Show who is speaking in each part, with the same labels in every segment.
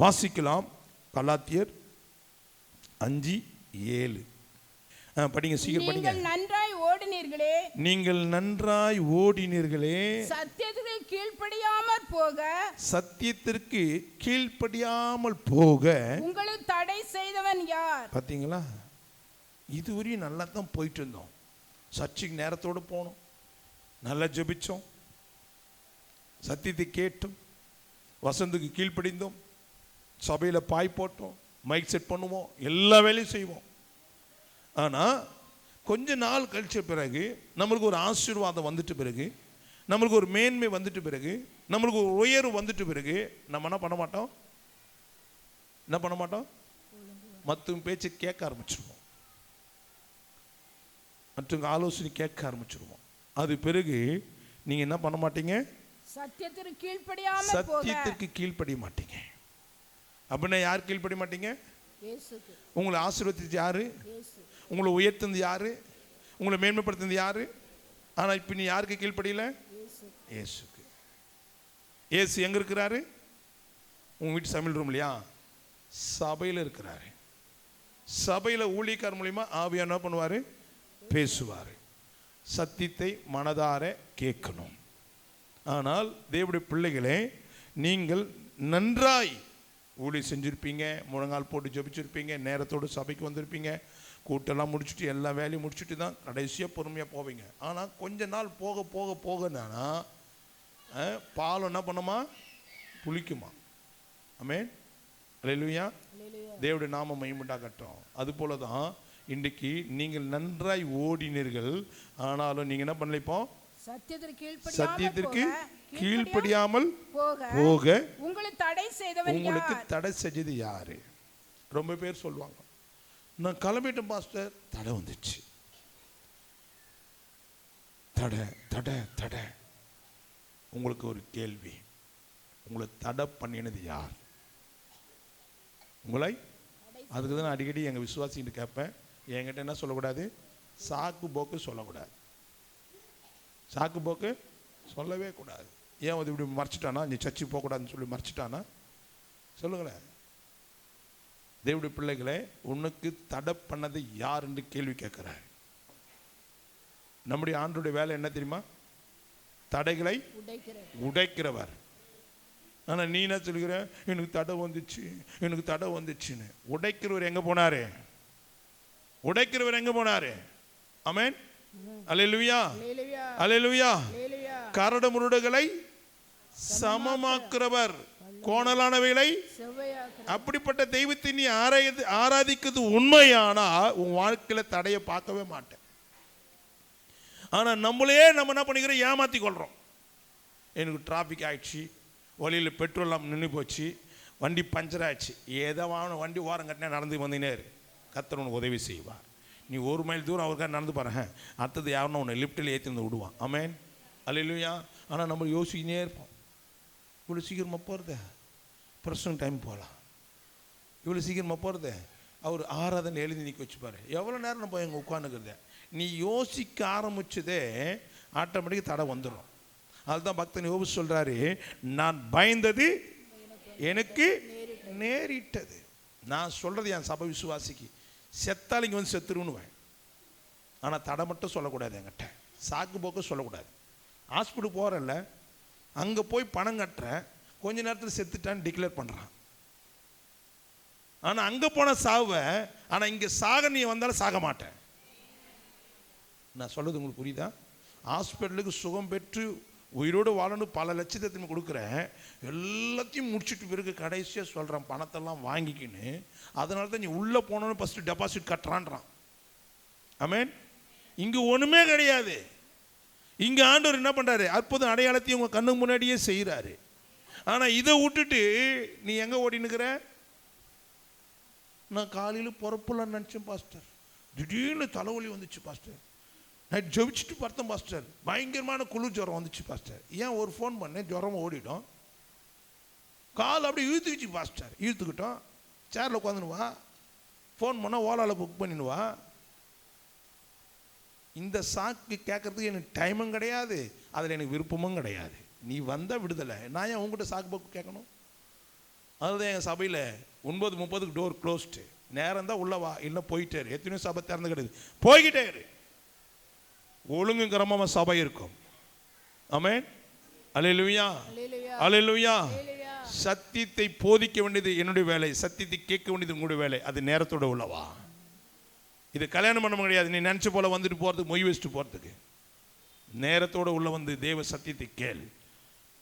Speaker 1: வாசிக்கலாம். கலாத்தியர் 5:7 படிங்க, சீக்கிரம் படிங்க.
Speaker 2: நன்றாய் ஓடினீர்களே,
Speaker 1: நீங்கள் நன்றாய் ஓடினீர்களே,
Speaker 2: சத்தியத்திற்கு கீழ்ப்படியாமல் போக,
Speaker 1: சத்தியத்திற்கு கீழ்ப்படியாமல் போக
Speaker 2: உங்களுக்கு தடை செய்தவன் யார்?
Speaker 1: பார்த்தீங்களா? இதுவரையும் நல்லா தான் போயிட்டு இருந்தோம். சர்ச்சைக்கு நேரத்தோடு போனோம், நல்லா ஜெபிச்சோம், சத்தியத்தை கேட்டோம், வசந்துக்கு கீழ்ப்படிந்தோம், சபையில் பாய் போட்டோம், மைக் செட் பண்ணுவோம், எல்லா வேலையும் செய்வோம். ஆனால் கொஞ்ச நாள் கழிச்ச பிறகு நம்மளுக்கு ஒரு ஆசீர்வாதம் வந்துட்டு பிறகு, நம்மளுக்கு ஒரு மேன்மை வந்துட்டு பிறகு, நம்மளுக்கு ஒரு உயர்வு வந்துட்டு பிறகு நம்ம என்ன பண்ண மாட்டோம்? மற்றவங்க பேச்சு கேட்க ஆரம்பிச்சிருவோம், மற்றவங்க ஆலோசனை கேட்க ஆரம்பிச்சிருவோம். அது பிறகு நீங்க என்ன பண்ண மாட்டீங்க? சத்தியத்திற்கு கீழ்ப்படிய மாட்டீங்க. அப்படின்னா யார் கீழ்ப்படிய மாட்டீங்க? உங்களை ஆசீர்வதிச்சது யாரு? உங்களை உயர்த்தது யாரு? உங்களை மேன்மைப்படுத்துறது யாரு? ஆனா இப்ப நீ யாருக்கு கீழ்ப்படியல? இயேசுக்கு. இயேசு எங்க இருக்கிறாரு? உங்க வீட்டு சமையல் ரூம் இல்லையா? சபையில் இருக்கிறாரு. சபையில் ஊழியக்காரர் மூலியமா ஆவியானவர் என்ன பண்ணுவாரு? பேசுவார். சத்தியத்தை மனதார கேட்கணும். ஆனால் தேவனுடைய பிள்ளைகளே, நீங்கள் நன்றாய் ஊழியம் செஞ்சுருப்பீங்க, முழங்கால் போட்டு ஜெபிச்சிருப்பீங்க, நேரத்தோடு சபைக்கு வந்திருப்பீங்க, கூட்டெல்லாம் முடிச்சுட்டு எல்லா வேலையும் முடிச்சுட்டு தான் கடைசியாக பொறுமையாக போவீங்க. ஆனால் கொஞ்ச நாள் போக போக போகனா பால் என்ன பண்ணுமா? புளிக்குமா? ஆமென். அல்லேலூயா. தேவனுடைய நாமம் மகிமையுண்டாகட்டும். அதுபோல தான் இன்றைக்கு நீங்கள் நன்றாய் ஓடினீர்கள், ஆனாலும் நீங்க என்ன பண்ணல? இப்போ சத்தியத்திற்கு கீழ்ப்படியாமல் போக உங்களுக்கு தடை செஞ்சது யாரு? ரொம்ப பேர் சொல்லுவாங்க, நான் கிளம்பிட்டேன் பாஸ்டர், தடை வந்துச்சு. தடை தடை தடை. உங்களுக்கு ஒரு கேள்வி, உங்களை தடை பண்ணினது யார்? உங்களை. அதுக்கு தான் அடிக்கடி எங்கள் விசுவாசிகிட்ட கேட்பேன், என்கிட்ட என்ன சொல்லக்கூடாது? சாக்கு போக்கு சொல்லக்கூடாது. சாக்கு போக்கு சொல்லவே கூடாது. ஏன் அது இப்படி மறைச்சிட்டானா? நீ சர்ச்சை போகக்கூடாதுன்னு சொல்லி மறைச்சிட்டானா? சொல்லுங்களேன். தேவனுடைய பிள்ளைகளே, உனக்கு தடை பண்ணது யார் என்று கேள்வி கேட்கிறார். நம்முடைய ஆண்டோடைய வேலை என்ன தெரியுமா? தடைகளை உடைக்கிறவர். ஆனா நீ என்ன சொல்லுகிற? எனக்கு தடை வந்துச்சு, எனக்கு தடை வந்துச்சுன்னு. உடைக்கிறவர் எங்க போனாரு? உடைக்கிறவர் எங்க போனாரு? ஆமென். அல்லேலூயா, அல்லேலூயா. கரடு முரடுகளை சமமாக்குறவர், கோணலானவைகளை. அப்படிப்பட்ட தெய்வத்தை நீ ஆராதிக்கிறது உண்மையானா உன் வாழ்க்கையில தடையை பார்க்கவே மாட்டேன். ஆனா நம்மளே நம்ம என்ன பண்ணிக்கிறோம்? ஏமாத்தி கொள்றோம். எனக்கு டிராபிக் ஆயிடுச்சு, வழியில் பெட்ரோல் நின்று போச்சு, வண்டி பஞ்சர் ஆயிடுச்சு, ஏதோ வண்டி ஓரம் கட்டினா நடந்து வந்தினேரு, கர்த்தர் உனக்கு உதவி செய்வார். நீ 1 மைல் தூரம் அவருக்காக நடந்து பாருங்க, அடுத்தது யாருன்னா உன்னை லிஃப்ட்டில் ஏற்றி வந்து விடுவான். ஆமென். அல்லேலூயா. ஆனால் நம்ம யோசிக்கினே இருப்போம், இவ்வளோ சீக்கிரமாக போகிறத, பிரசன்ட் டைம் போகலாம், இவ்வளோ சீக்கிரமாக போகிறத, அவர் ஆராதனை எழுதி நிற்க வச்சுப்பாரு, எவ்வளோ நேரம் நம்ம எங்கே உட்காந்துக்கிறத. நீ யோசிக்க ஆரம்பிச்சதே ஆட்டோமேட்டிக்காக தடை வந்துடும். அதுதான் பக்தன் யோபு சொல்கிறாரு, நான் பயந்தது எனக்கு நேரிட்டது. நான் சொல்கிறது என் சபை விசுவாசிக்கு, செத்தால் இங்கே வந்து செத்துருன்னுவேன். ஆனால் தடை மட்டும் சொல்லக்கூடாது என்கிட்ட, சாக்கு போக்க சொல்லக்கூடாது. ஹாஸ்பிட்டல் போகிறல்ல, அங்கே போய் பணம் கட்டுறேன், கொஞ்ச நேரத்தில் செத்துட்டான்னு டிக்ளேர் பண்ணுறான். ஆனால் அங்கே போன சாவை, ஆனால் இங்கே சாக நீ வந்தாலும் சாக மாட்டேன். நான் சொல்கிறது உங்களுக்கு புரியுதா? ஹாஸ்பிட்டலுக்கு சுகம் பெற்று உயிரோடு வாழணும், பல லட்சத்தை கொடுக்குறேன், எல்லாத்தையும் முடிச்சுட்டு பிறகு கடைசியாக சொல்கிறான் பணத்தெல்லாம் வாங்கிக்கின்னு. அதனால தான் நீ உள்ளே போனோன்னு ஃபஸ்ட்டு டெபாசிட் கட்டுறான்றான். ஆமென். இங்கே ஒன்றுமே கிடையாது. இங்கே ஆண்டவர் என்ன பண்ணுறாரு? அற்புதம் அடையாளத்தையும் உங்கள் கண்ணுக்கு முன்னாடியே செய்கிறாரு. ஆனால் இதை விட்டுட்டு நீ எங்கே ஓடினுக்கிற? நான் காலையில் பொறப்புலான்னு நினச்சேன் பாஸ்டர், திடீர்னு தலைவலி வந்துச்சு பாஸ்டர், நைட் ஜெபிச்சுட்டு பார்த்தேன் பாஸ்டர், பயங்கரமான குளிர் ஜுரம் வந்துச்சு பாஸ்டர். ஏன் ஒரு ஃபோன் பண்ணேன், ஜுரம் ஓடிடும். கால் அப்படியே இழுத்துக்கிச்சு பாஸ்டர், இழுத்துக்கிட்டோம், சேரில் உட்காந்துனுவா, ஃபோன் பண்ணால் ஓலாவில் புக் பண்ணிடுவா. இந்த சாக்கு கேட்கறதுக்கு எனக்கு டைமும் கிடையாது, அதில் எனக்கு விருப்பமும் கிடையாது. நீ வந்தால் விடுதலை, நான் ஏன் உங்ககிட்ட சாக்கு போக்கு கேட்கணும்? அதுதான் எங்கள் சபையில் 9:30 டோர் க்ளோஸ்டு. நேரம் தான் உள்ள வா, இல்லை போயிட்டே இரு. எத்தனையோ சபை திறந்து கிடையாது, போய்கிட்டே இரு. ஒழுங்கு கிரமமாக சபை இருக்கும். ஆமென். அல்லேலூயா, அல்லேலூயா. சத்தியத்தை போதிக்க வேண்டியது என்னுடைய வேலை, சத்தியத்தை கேட்க வேண்டியது உங்களுடைய வேலை. அது நேரத்தோட உள்ளவா. இது கல்யாணம் பண்ண முடியாது, நீ நினச்ச போல வந்துட்டு போகிறதுக்கு, மொய் வச்சுட்டு போகிறதுக்கு. நேரத்தோடு உள்ள வந்து தேவ சத்தியத்தை கேள்.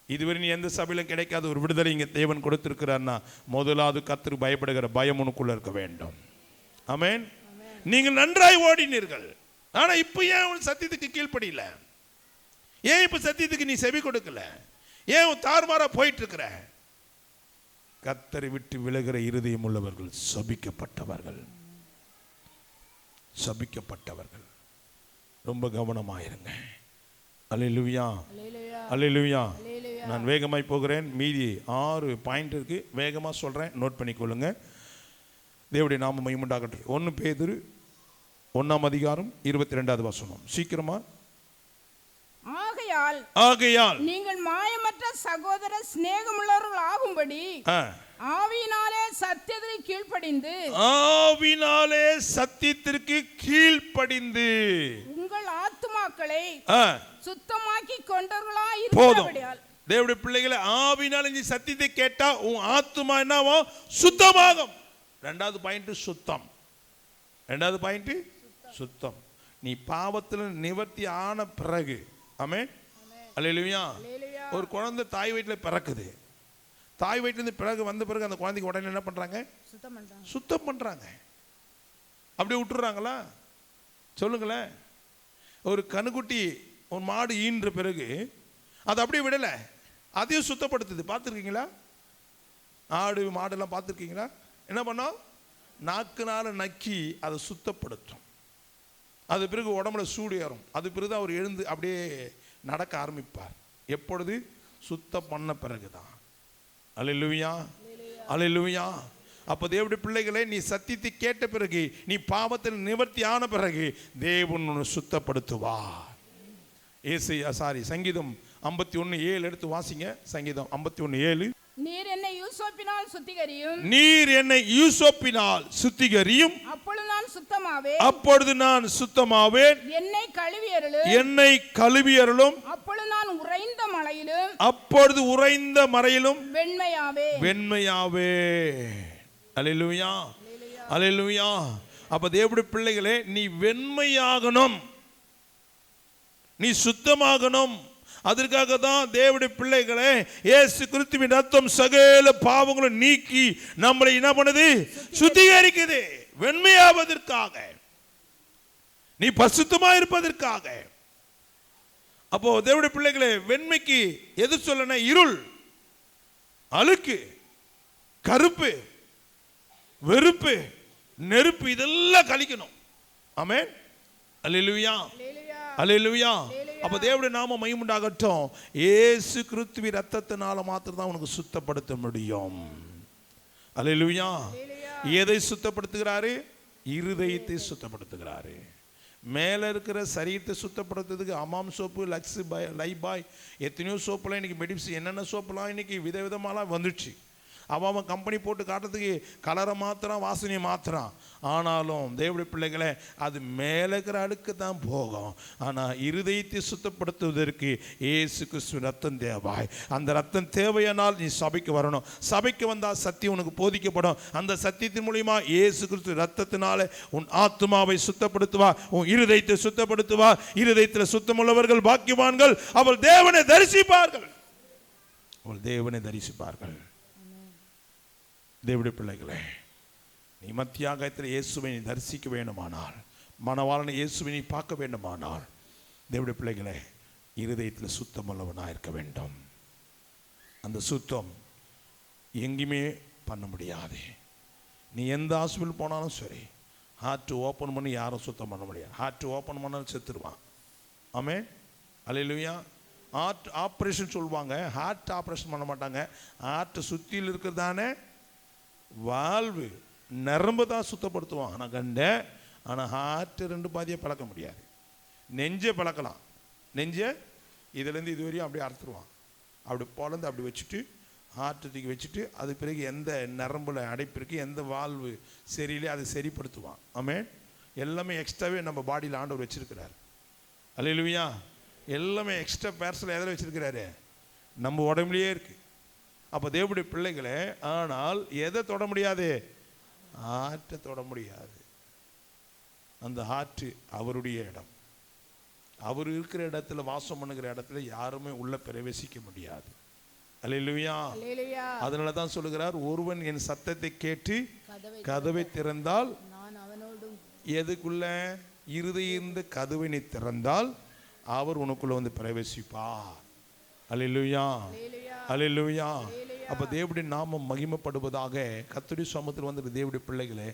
Speaker 1: இதுவரை நீ எந்த சபையிலும் கிடைக்காத ஒரு விடுதலை இங்கே தேவன் கொடுத்திருக்கிறார்னா, முதலாவது கர்த்தருக்கு பயப்படுகிற பயம் உனக்குள்ள இருக்க வேண்டும். ஆமென். நீங்கள் நன்றாய் ஓடினீர்கள், ஆனால் இப்போ ஏன் உன் சத்தியத்துக்கு கீழ்ப்படியில? ஏன் இப்போ சத்தியத்துக்கு நீ செவி கொடுக்கல? ஏன் தாறுமாறா போயிட்டு இருக்கிற? கர்த்தரை விட்டு விலகிற இருதயம் உள்ளவர்கள் சபிக்கப்பட்டவர்கள், சபிக்கப்பட்டவர்கள். ரொம்ப கவனமாயிருங்க. அல்லேலூயா, அல்லேலூயா. நான் வேகமாய் போகிறேன். மீதி 6 பாயிண்ட் இருக்கு, வேகமாக சொல்கிறேன், நோட் பண்ணிக்கொள்ளுங்க. தேவனுடைய நாமம் மகிமையுண்டாகட்டும். 1 பேதுரு 1:22 சீக்கிரமா.
Speaker 2: ஆகையால் நீங்கள் மாயமற்ற சகோதர சிநேகமுள்ளவர்கள் ஆகும்படி ஆவியினாலே சத்தியத்திற்கு கீழ்ப்படிந்து,
Speaker 1: ஆவியினாலே சத்தியத்திற்கு கீழ்ப்படிந்து
Speaker 2: உங்கள் ஆத்துமாக்களை சுத்தமாக்கி கொண்டவர்களாய்
Speaker 1: போதும்.
Speaker 2: இருக்கிறபடியால்.
Speaker 1: தேவனுடைய பிள்ளைகளை, ஆவியினால நீ சத்தியத்தை கேட்டா உன் ஆத்துமா என்னவோ சுத்தமாகும். 2வது பாயிண்ட் சுத்தம். 2வது பாயிண்ட் சுத்தம். நீ பாவத்தில் நிவர்த்தி ஆன பிறகு, ஆமென், அல்லேலூயா. ஒரு குழந்தை தாய் வயிற்றில் பிறக்குது. தாய் வயிற்றிலிருந்து பிறகு வந்த பிறகு அந்த குழந்தைக்கு உடனே என்ன பண்றாங்க? சுத்தம் பண்றாங்க. அப்படியே விட்டுறாங்களா? சொல்லுங்களேன். ஒரு கணுக்குட்டி, ஒரு மாடு ஈன்ற பிறகு அது அப்படியே விடலை, அதையும் சுத்தப்படுத்துது. பார்த்துருக்கீங்களா? ஆடு மாடெல்லாம் பார்த்துருக்கீங்களா? என்ன பண்ணோம்? நாக்குனால நக்கி அதை சுத்தப்படுத்தும். அது பிறகு உடம்புல சூடு ஏறும். அது பிறகு அவர் எழுந்து அப்படியே நடக்க ஆரம்பிப்பார். எப்பொழுது? சுத்தம் பண்ண பிறகுதான். அல்லேலூயா, அல்லேலூயா. அப்போ தேவனுடைய பிள்ளைகளை, நீ சத்தியத்தை கேட்ட பிறகு, நீ பாவத்தில் நிவர்த்தி ஆன பிறகு தேவன் உன்னை சுத்தப்படுத்துவார். சங்கீதம் 51:7 எடுத்து வாசிங்க. சங்கீதம் 51:7.
Speaker 2: நீர் என்னை யூசோப்பினால் சுத்திகரியும்,
Speaker 1: நீர் என்னை யூசோப்பினால் சுத்திகரியும்,
Speaker 2: அப்பொழுது நான் சுத்தமாவேன்,
Speaker 1: அப்பொழுது நான் சுத்தமாவேன்.
Speaker 2: என்னை கழுவியருளும்,
Speaker 1: என்னை கழுவியருளும்,
Speaker 2: அப்பொழுது நான் உறைந்த மலையிலும்,
Speaker 1: அப்பொழுது உறைந்த மறையிலும்
Speaker 2: வெண்மையாவே,
Speaker 1: வெண்மையாவே. அல்லேலூயா, அல்லேலூயா. அப்ப தேவனுடைய பிள்ளைகளே, நீ வெண்மையாகணும், நீ சுத்தமாகணும். அதற்காக தான் தேவனுடைய பிள்ளைகளே, இயேசு கிறிஸ்துவின் ரத்தம் சகல பாவங்களை நீக்கி நம்மளை என்ன பண்ணுது? சுத்திகரிக்குது. வெண்மையாவதற்காக, நீ பரிசுத்தமா இருப்பதற்காக. அப்போ தேவனுடைய பிள்ளைகளே, வெண்மைக்கு எது சொல்லணும்? இருள், அழுக்கு, கருப்பு, வெறுப்பு, நெருப்பு, இதெல்லாம் கழிக்கணும். ஆமென். அல்லேலூயா, அல்லேலூயா. அப்ப தேவனுடைய நாமம் மகிமையுண்டாகட்டும். இயேசு கிறிஸ்துவின் ரத்தத்தினால மாத்திரம் தான் உனக்கு சுத்தப்படுத்த முடியும். அல்லேலூயா. எதை சுத்தப்படுத்துகிறாரு? இருதயத்தை சுத்தப்படுத்துகிறாரு. மேலே இருக்கிற சரீரத்தை சுத்தப்படுத்துறதுக்கு அமாம் சோப்பு, லக்ஸ், லைபாய், எத்தனையோ சோப்புலாம் இன்னைக்கு மெடிசின், என்னென்ன சோப்புலாம் இன்னைக்கு விதவிதமாலாம் வந்துடுச்சு. அவன் கம்பெனி போட்டு காட்டுறதுக்கு கலரை மாத்திரம், வாசனையை மாத்திரம். ஆனாலும் தேவனுடைய பிள்ளைகளை, அது மேலே இருக்கிற அழுக்கு தான் போகும். ஆனால் இருதயத்தை சுத்தப்படுத்துவதற்கு இயேசு கிறிஸ்து ரத்தம் தேவாய். அந்த ரத்தம் தேவையானால் நீ சபைக்கு வரணும். சபைக்கு வந்தால் சத்தியம் உனக்கு போதிக்கப்படும். அந்த சத்தியத்தின் மூலியமா இயேசு கிறிஸ்து ரத்தத்தினால உன் ஆத்மாவை சுத்தப்படுத்துவா, உன் இருதயத்தை சுத்தப்படுத்துவா. இருதயத்தில் சுத்தமுள்ளவர்கள் பாக்கியவான்கள், அவள் தேவனை தரிசிப்பார்கள், அவள் தேவனை தரிசிப்பார்கள். தேவனுடைய பிள்ளைகளே, நீ மத்தியாகத்தில் இயேசுவை நீ தரிசிக்க வேண்டுமானால், மணவாளனை இயேசுவை நீ பார்க்க வேண்டுமானால், தேவனுடைய பிள்ளைகளே, இருதயத்தில் சுத்தமுள்ளவனாக இருக்க வேண்டும். அந்த சுத்தம் எங்கேயுமே பண்ண முடியாது. நீ எந்த ஹாஸ்பிட்டல் போனாலும் சரி, ஹார்ட் ஓப்பன் பண்ணி யாரும் சுத்தம் பண்ண முடியாது. ஹார்ட் ஓப்பன் பண்ணாலும் செத்துருவான். ஆமென். அல்லேலூயா. ஹார்ட் ஆப்ரேஷன் சொல்லுவாங்க, ஹார்ட் ஆப்ரேஷன் பண்ண மாட்டாங்க. ஹார்ட் சுற்றியில் இருக்கிறதானே வால்வு, நரம்பு தான் சுத்தப்படுத்துவான். ஆனால் கண்டேன். ஆனால் ஹார்ட்டு 2 பாதியை பழக்க முடியாது. நெஞ்சை பழக்கலாம். நெஞ்சை இதுலேருந்து இது வரையும் அப்படியே அறுத்துருவான். அப்படி பொழந்து அப்படி வச்சுட்டு ஹார்ட்டை தூக்கி வச்சுட்டு அது பிறகு எந்த நரம்புல அடைப்பு இருக்குது, எந்த வால்வு சரியில்லை அதை சரிப்படுத்துவான். ஆமென். எல்லாமே எக்ஸ்ட்ராவே நம்ம பாடியில் ஆண்டவர் வச்சிருக்கிறார். அல்லேலூயா. எல்லாமே எக்ஸ்ட்ரா பேர்ஸில் எதில் வச்சிருக்கிறாரு? நம்ம உடம்புலையே இருக்கு. அப்போ தேவனுடைய பிள்ளைகளே, ஆனால் எதை தொட முடியாது? ஹார்ட்டை தொட முடியாது. அந்த ஹார்ட்டு அவருடைய இடம். அவர் இருக்கிற இடத்துல, வாசம் பண்ணுகிற இடத்துல யாருமே உள்ள பிரவேசிக்க முடியாது. அல்லேலூயா. அதனால தான் சொல்லுகிறார், ஒருவன் என் சத்தத்தை கேட்டு கதவை திறந்தால், எதுக்குள்ள? இருதய கதவை நீ திறந்தால் அவர் உனக்குள்ள வந்து பிரவேசிப்பார். அல்லேலூயா, அல்லேலூயா. அப்ப தேவனுடைய நாமம் மகிமைப்படுவதாக. கர்த்தருடைய சமூகத்தில் வந்து தேவனுடைய பிள்ளைகளை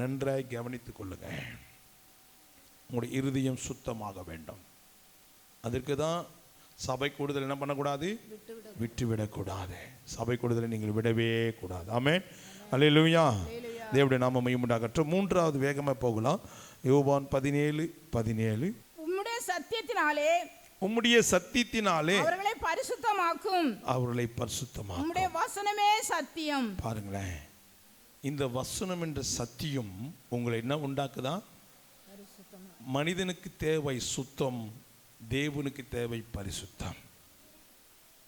Speaker 1: நன்றாய் கவனித்துக் கொள்ளுங்க. உங்களுடைய இருதயம் சுத்தமாக வேண்டும். அதற்கு தான் சபை கூடுதல் என்ன பண்ணக்கூடாது? விட்டுவிடக்கூடாது. சபை கூடுதலை நீங்கள் விடவே கூடாது. ஆமென். அல்லேலூயா. தேவனுடைய நாமம் மகிமையுண்டாகட்டும். மூன்றாவது வேகமாக போகலாம். யோவான் 17:17.
Speaker 2: உம்முடைய சத்தியத்தினாலே,
Speaker 1: உம்முடைய சத்தியத்தினாலே
Speaker 2: அவர்களை பரிசுத்தமாக்கும்.
Speaker 1: அவர்களை பரிசுத்தமாக்கும்.
Speaker 2: உம்முடைய வசனமே சத்தியம்.
Speaker 1: பாருங்களேன், இந்த வசனம் என்ற சத்தியம் உங்களை என்ன உண்டாக்குதா? மனிதனுக்கு தேவை சுத்தம், தேவனுக்கு தேவை பரிசுத்தம்.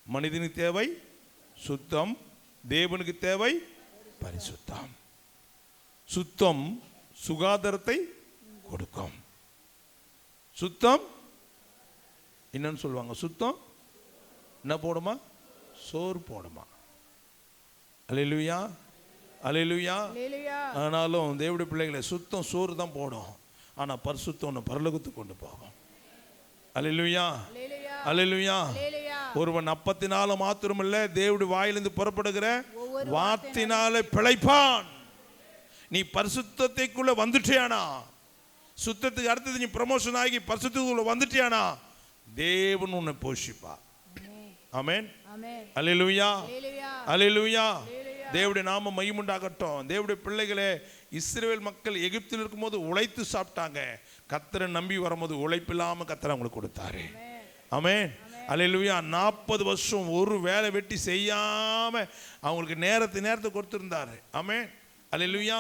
Speaker 1: மனிதனுக்கு தேவை சுத்தம், தேவனுக்கு தேவை பரிசுத்தம். சுத்தம் சுகாதாரத்தை கொடுக்கும். சுத்தம் என்னன்னு சொல்லுவாங்க? சுத்தம் என்ன போடுமா? சோறு போடுமா. அல்லேலூயா, அல்லேலூயா. ஆனாலும் தேவனுடைய பிள்ளைகளை சுத்தம் சோறு தான் போடும், ஆனா பரிசுத்தம் பரலோகத்துக்கு கொண்டு போகும். அல்லேலூயா, அல்லேலூயா. ஒருவன் அப்பத்தினால மாத்திரமல்ல, தேவனுடைய வாயிலிருந்து புறப்படுகிற வார்த்தையினாலே பிழைப்பான். நீ பரிசுத்தத்தைக்குள்ள வந்துட்டியானா, சுத்தத்துக்கு அடுத்தது நீ ப்ரமோஷன் ஆகி பரிசுத்தத்துக்குள்ள வந்துட்டியானா, தேவன் உன்னை போஷிப்பா. ஆமென். அல்லேலூயா, அல்லேலூயா. தேவனுடைய நாமம் மகிமையுண்டாகட்டும். தேவனுடைய பிள்ளைகளே, இஸ்ரவேல் மக்கள் எகிப்தில் இருக்கும்போது உழைத்து சாப்பிட்டாங்க. கர்த்தரை நம்பி வரும்போது உழைப்பில்லாம கர்த்தர் அவங்களுக்கு கொடுத்தாரு. ஆமென். அல்லேலூயா. 40 வருஷம் ஒரு வேலை வெட்டி செய்யாம அவங்களுக்கு நேரத்தை கொடுத்திருந்தாரு. ஆமென். அல்லேலூயா.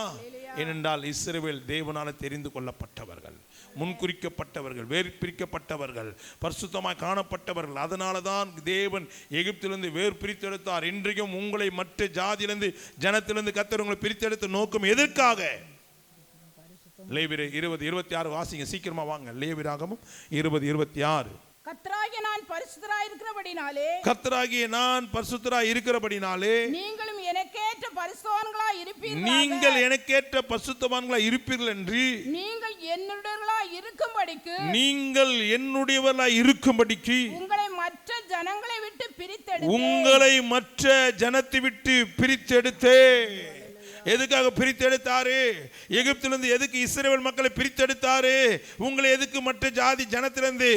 Speaker 1: ஏனென்றால் இஸ்ரவேல் தேவனால தெரிந்து கொள்ளப்பட்டவர்கள், முன்குறிக்கப்பட்டவர்கள், வேறு பிரிக்கப்பட்டவர்கள், பரிசுத்தமாய் காணப்பட்டவர்கள். அதனால தான் தேவன் எகிப்திலிருந்து வேறு பிரித்தெடுத்தார். இன்றைக்கும் உங்களை மற்ற ஜாதியிலிருந்து, ஜனத்திலிருந்து கர்த்தர் உங்களை பிரித்தெடுத்த நோக்கம் எதற்காக? லேவியர் 20:26 வாசிங்க, சீக்கிரமா வாங்க. லேவியராகமம் 20:26.
Speaker 2: கர்த்தராகிய நான் பரிசுத்தராய் இருக்கிறபடினாலே,
Speaker 1: கர்த்தராகிய நான் பரிசுத்தராய் இருக்கிறபடினாலே
Speaker 2: நீங்களும் எனக்கேற்ற பரிசுத்தவான்களாய் இருப்பீர்கள்.
Speaker 1: நீங்கள் எனக்கேற்ற பரிசுத்தவான்களாய் இருப்பீர்கள் என்று,
Speaker 2: நீங்கள் என்னுடையவர்களாய் இருக்கும்படிக்கு,
Speaker 1: நீங்கள் என்னுடையவர்களாய் இருக்கும்படிக்கு
Speaker 2: உங்களை மற்ற ஜனங்களை விட்டு பிரித்தெடுத்தேன்.
Speaker 1: உங்களை மற்ற ஜனத்தை விட்டு பிரித்தெடுத்தே. எதுக்காக பிரித்தெடுத்தாரு? எகிப்திலிருந்து எதுக்கு இஸ்ரவேல் மக்களை பிரித்தெடுத்தாரு? உங்களை எதுக்கு மற்ற ஜாதி ஜனத்திலிருந்து,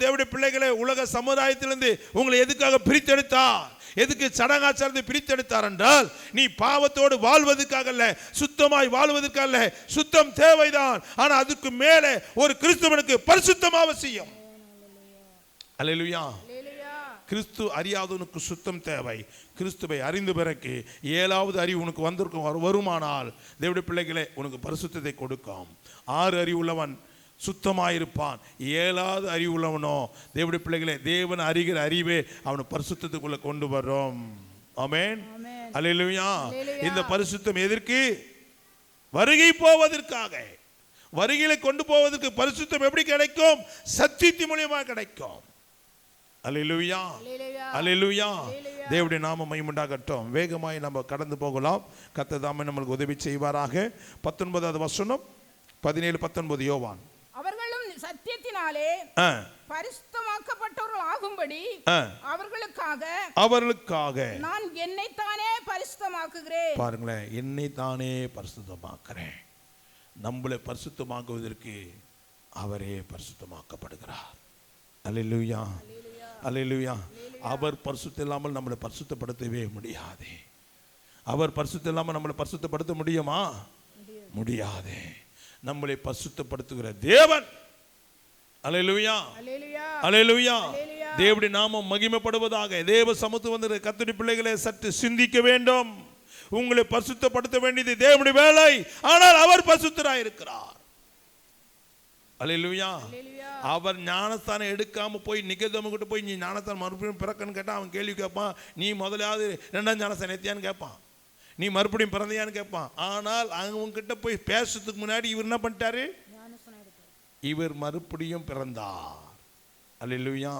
Speaker 1: தேவனுடைய பிள்ளைகளை உலக சமுதாயத்திலிருந்து உங்களை எதுக்காக பிரித்தெடுத்தார்? எதுக்கு சடங்காச்சாரத்தை பிரித்தெடுத்தார் என்றால், நீ பாவத்தோடு வாழ்வதற்காக அல்ல, சுத்தமாய் வாழ்வதற்காக அல்ல. சுத்தம் தேவைதான், ஆனா அதுக்கு மேலே ஒரு கிறிஸ்தவனுக்கு பரிசுத்தம் அவசியம். அல்லேலூயா. கிறிஸ்து அறியாதவனுக்கு சுத்தம் தேவை. கிறிஸ்துவை அறிந்து பிறகு 7வது அறிவு உனக்கு வந்திருக்கும் வருமானால், தேவனுடைய பிள்ளைகளே, உனக்கு பரிசுத்தத்தை கொடுக்கும். 6 அறிவு உள்ளவன் சுத்தமாயிருப்பான். 7வது அறிவு உள்ளவனோ, தேவனுடைய பிள்ளைகளே, தேவன் அறிகிற அறிவே அவனை பரிசுத்தத்துக்குள்ள கொண்டு வரும். ஆமென். அல்லேலூயா. இந்த பரிசுத்தம் எதற்கு? வருகை போவதற்காக. வருகையில கொண்டு போவதற்கு பரிசுத்தம் எப்படி கிடைக்கும்? சத்தியத்தின் மூலமா கிடைக்கும். அல்லேலூயா, அல்லேலூயா. தேவனுடைய நாமம் மகிமையுண்டாகட்டும். வேகமாய் நம்ம கடந்து போகலாம். கர்த்தர் தாமே நமக்கு உதவி செய்வாராக. 19வது வசனம், 17-19 யோவான்.
Speaker 2: அவர்களும் சத்தியத்தினாலே பரிசுத்தமாக்கப்பட்டவர்கள் ஆகும்படி அவர்களுக்காக நான் என்னைத்தானே பரிசுத்தமாக்குகிறேன்.
Speaker 1: பாருங்களேன், என்னைத்தானே பரிசுத்தமாக்குறேன். நம்மளை பரிசுத்தமாக்குவதற்கு அவரே பரிசுத்தமாக்கப்படுகிறார். அல்லேலூயா, அல்லேலூயா. அவர் பரிசுத்தம் இல்லாமல் நம்மளை பரிசுத்தப்படுத்தவே முடியாது. அவர் பரிசுத்தம் இல்லாமல் நம்மளை பரிசுத்தப்படுத்த முடியுமா? முடியாது. நம்மளை பரிசுத்தப்படுத்துகிற தேவன். அல்லேலூயா, அல்லேலூயா. தேவனுடைய நாமம் மகிமைப்படுவதாக. தேவ சமூகத்தில் வந்து கர்த்தருடைய பிள்ளைகளை சற்று சிந்திக்க வேண்டும். உங்களை பரிசுத்தப்படுத்த வேண்டியது தேவனுடைய வேலை, ஆனால் அவர் பரிசுத்தராய் இருக்கிறார். அல்லேலூயா. அவர் ஞானஸ்தானம் எடுக்காம போய் நிகழ்தம கிட்ட போய் நீ ஞானஸ்தானம் மறுபடியும் பிறக்கன்னு கேட்டா அவன் கேள்வி கேட்பான். நீ முதலாவது 2ஆம் ஞானஸ்தானம் எத்தியான்னு கேட்பான். நீ மறுபடியும் பிறந்தையான்னு கேட்பான். ஆனால் அவங்க கிட்ட போய் பேசுறதுக்கு முன்னாடி இவர் என்ன பண்ணிட்டாரு? இவர் மறுபடியும் பிறந்தார். அல்லேலூயா.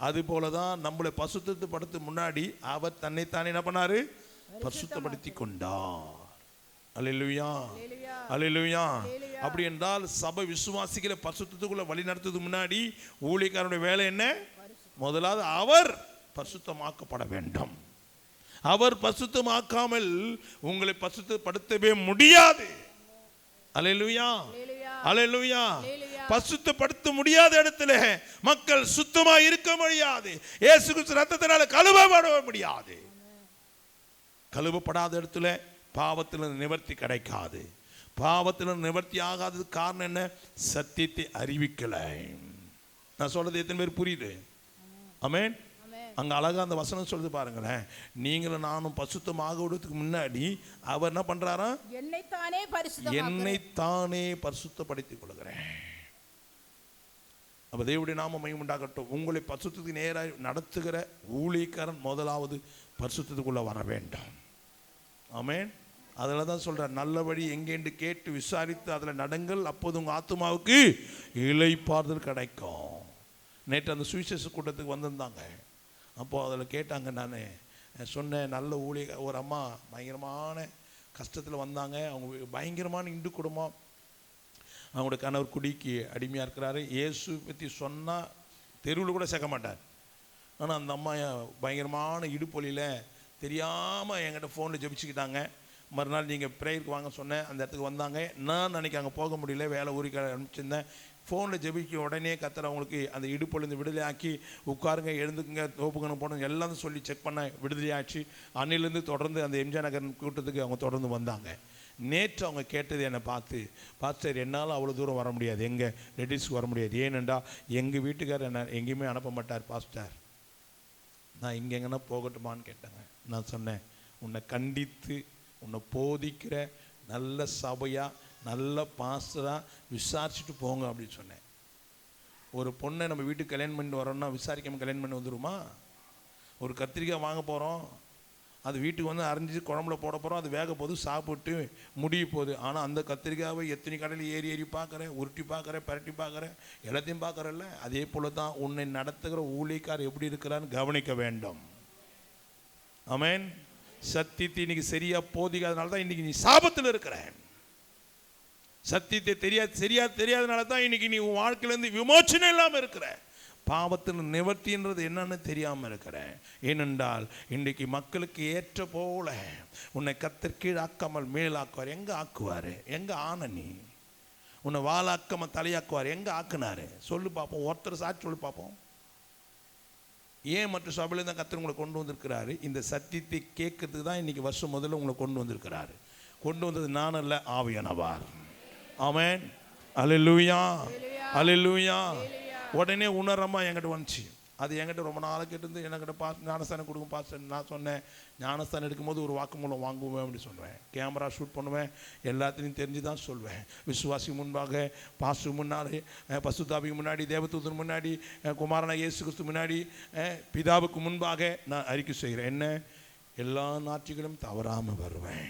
Speaker 1: அது போலதான் நம்மளை பரிசுத்தப்படுத்த முன்னாடி அவர் தன்னைத்தானே என்ன பண்ணாரு? பரிசுத்தப்படுத்தி கொண்டார். அல்லேலூயா. அல்லேலூயா. அப்படி என்றால் சபை விசுவாசிகளை பரிசுத்தத்துக்குள்ள வழி நடத்துறதுக்கு முன்னாடி ஊழியக்காரனுடைய வேலை என்ன? முதலாவது அவர் பரிசுத்தமாக்கப்பட வேண்டும். அவர் பரிசுத்தமாக்காமல் உங்களை பரிசுத்தப்படுத்தவே முடியாது. அல்லேலூயா. அல்லேலூயா. பரிசுத்தப்படுத்த முடியாத இடத்துல மக்கள் சுத்தமா இருக்க முடியாது. இயேசு கிறிஸ்து ரத்தத்தினால கழுவப்பட முடியாது. கழுவப்படாத இடத்துல பாவத்தில் நிவர்த்தி கிடைக்காது. பாவத்தில் நிவர்த்தி ஆகாதது காரணம் என்ன? சத்தியத்தை அறிவிக்கலை. நான் சொல்றது எத்தனை பேர் புரியுது? ஆமென். அங்க அழகா அந்த வசனம் சொல்லுது பாருங்களேன். நீங்களும் நானும் பரிசுத்தமாகிறதுக்கு முன்னாடி அவர் என்ன பண்றாரா? என்னைத்தானே பரிசுத்தப்படுத்திக் கொள்கிறேன். அப்ப தேவனுடைய நாமம் மகிமை உண்டாகட்டும். உங்களை பரிசுத்தத்துக்கு நேராக நடத்துகிற ஊழியக்காரன் முதலாவது பரிசுத்தத்துக்குள்ள வர வேண்டும். ஆமென். அதில் தான் சொல்கிறார், நல்ல வழி எங்கேன்று கேட்டு விசாரித்து அதில் நடங்கள், அப்போது உங்கள் ஆத்துமாவுக்கு இளைப்பாறுதல் கிடைக்கும். நேற்று அந்த சுவிசேஷ கூட்டத்துக்கு வந்திருந்தாங்க. அப்போது அதில் கேட்டாங்க. நான் சொன்னேன், நல்ல ஊழிய ஒரு அம்மா பயங்கரமான கஷ்டத்தில் வந்தாங்க. அவங்க பயங்கரமான இந்து குடும்பம். அவங்களோட கணவர் குடிக்கு அடிமையாக இருக்கிறாரு. இயேசு பற்றி சொன்னால் தெருவில் கூட சேர்க்க மாட்டார். ஆனால் அந்த அம்மா பயங்கரமான இடுப்பொலியில் தெரியாமல் என்கிட்ட ஃபோனில் ஜெபிச்சுக்கிட்டாங்க. மறுநாள் நீங்கள் ப்ரேயருக்கு வாங்க சொன்னேன். அந்த இடத்துக்கு வந்தாங்க. நான் அன்றைக்கி அங்கே போக முடியல, வேலை ஊருக்கு அனுப்பிச்சிருந்தேன். ஃபோனில் ஜெபிக்க உடனே கர்த்தர் அவங்களுக்கு அந்த இடுப்பொலிந்து விடுதலை ஆக்கி, உட்காருங்க, எழுந்துக்குங்க, தோப்புக்கணும் போகணும் எல்லாம் சொல்லி செக் பண்ண விடுதலை ஆச்சு. அன்னிலேருந்து தொடர்ந்து அந்த எம்ஜிஆர் நகர் கூட்டத்துக்கு அவங்க தொடர்ந்து வந்தாங்க. நேற்று அவங்க கேட்டது என்னை பார்த்து, பாஸ்டர் என்னால் அவ்வளோ தூரம் வர முடியாது, எங்கள் லேடிஸ்க்கு வர முடியாது. ஏனென்றா எங்கள் வீட்டுக்காரர் என்ன எங்கேயுமே அனுப்ப மாட்டார் பாஸ்டர், நான் இங்கே எங்கன்னா போகட்டுமான்னு கேட்டாங்க. நான் சொன்னேன், உன்னை கண்டித்து உன்னை போதிக்கிற நல்ல சபையாக நல்ல பாஸ்டராக விசாரிச்சுட்டு போங்க அப்படின்னு சொன்னேன். ஒரு பொண்ணை நம்ம வீட்டுக்கு கல்யாணம் பண்ணிட்டு வரோம்னா விசாரிக்காமல் கல்யாணம் பண்ணி வந்துடுமா? ஒரு கத்திரிக்காய் வாங்க போகிறோம், அது வீட்டுக்கு வந்து அரைஞ்சி குழம்புல போட போகிறோம், அது வேக போது சாப்பிட்டு முடிய போகுது. ஆனால் அந்த கத்திரிக்காவை எத்தனை கடையில் ஏறி ஏறி பார்க்குறேன், உருட்டி பார்க்குறேன், பரட்டி பார்க்குறேன், எல்லாத்தையும் பார்க்குறல்ல. அதே போல தான் உன்னை நடத்துகிற ஊழியக்கார் எப்படி இருக்கிறான்னு கவனிக்க வேண்டும். ஆமென். சத்தியத்தை இன்னைக்கு சரியா போதிக்காதனால தான் இன்னைக்கு நீ சாபத்தில் இருக்கிற. சத்தியத்தை தெரியாதனால தான் இன்னைக்கு நீ உன் வாழ்க்கையிலேருந்து விமோச்சனம் இல்லாமல் இருக்கிற. பாவத்தில் நிவர்த்தின்றது என்னன்னு தெரியாமல் இருக்கிறேன். ஏனென்றால் இன்றைக்கு மக்களுக்கு ஏற்ற போல உன்னை கர்த்தர் கீழாக்காமல் மேலாக்குவார். எங்கே ஆக்குவார்? எங்கே ஆன நீ? உன்னை வாழாக்காமல் தலையாக்குவார். எங்கே ஆக்குனாரு? சொல்லு பார்ப்போம். ஒருத்தர் சாட்சி சொல்லி பார்ப்போம். ஏன் மற்ற சபையில தான் கர்த்தர் உங்களை கொண்டு வந்திருக்கிறாரு? இந்த சத்தியத்தை கேட்கறதுக்கு தான் இன்னைக்கு வருஷம் முதல்ல உங்களை கொண்டு வந்திருக்கிறாரு. கொண்டு வந்தது நான் அல்ல, ஆவியானவர். ஆமென். அல்லேலூயா. அல்லேலூயா. உடனே உணரமா என்கிட்ட வந்துச்சு. அது என்கிட்ட ரொம்ப நாளாக கேட்டு என்கிட்ட ஞானஸ்தானம் கொடுக்கும் பாஸ்டர். நான் சொன்னேன், ஞானஸ்தானம் எடுக்கும்போது ஒரு வாக்குமூலம் வாங்குவேன் அப்படி சொல்லுவேன். கேமரா ஷூட் பண்ணுவேன், எல்லாத்தையும் தெரிஞ்சு தான் சொல்வேன். விசுவாசி முன்பாக, பாஸ்டர் முன்னாடி, பசுதாபிக்கு முன்னாடி, தேவதூதன் முன்னாடி, குமாரனா இயேசு கிறிஸ்து முன்னாடி, பிதாவுக்கு முன்பாக நான் அறிக்கை செய்கிறேன். என்ன? எல்லா நாட்களும் தவறாமல் வருவேன்.